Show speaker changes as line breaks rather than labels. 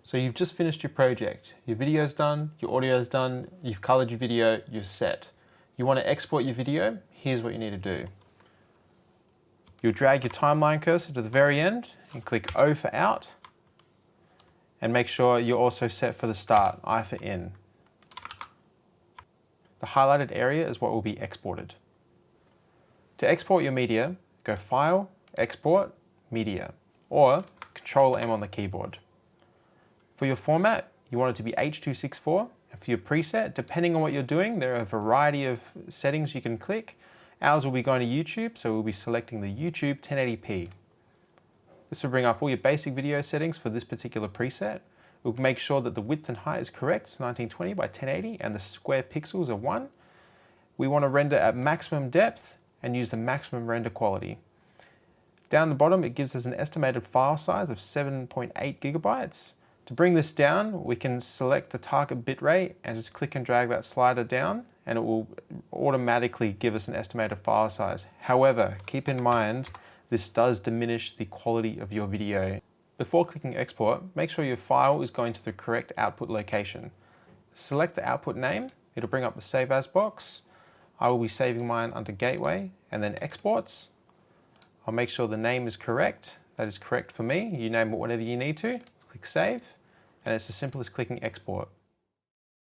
So you've just finished your project. Your video's done, your audio's done, you've colored your video, you're set. You want to export your video? Here's what you need to do. You'll drag your timeline cursor to the very end and click O for out, and make sure you're also set for the start, I for in. The highlighted area is what will be exported. To export your media, go File, Export, Media, or Control M on the keyboard. For your format, you want it to be H.264, and for your preset, depending on what you're doing, there are a variety of settings you can click. Ours will be going to YouTube, so we'll be selecting the YouTube 1080p. This will bring up all your basic video settings for this particular preset. We'll make sure that the width and height is correct, 1920 by 1080, and the square pixels are 1. We want to render at maximum depth and use the maximum render quality. Down the bottom, it gives us an estimated file size of 7.8 gigabytes. To bring this down, we can select the target bitrate and just click and drag that slider down, and it will automatically give us an estimated file size. However, keep in mind, this does diminish the quality of your video. Before clicking export, make sure your file is going to the correct output location. Select the output name, it'll bring up the Save As box. I will be saving mine under Gateway and then Exports. I'll make sure the name is correct. That is correct for me. You name it whatever you need to. Click Save, and it's as simple as clicking Export.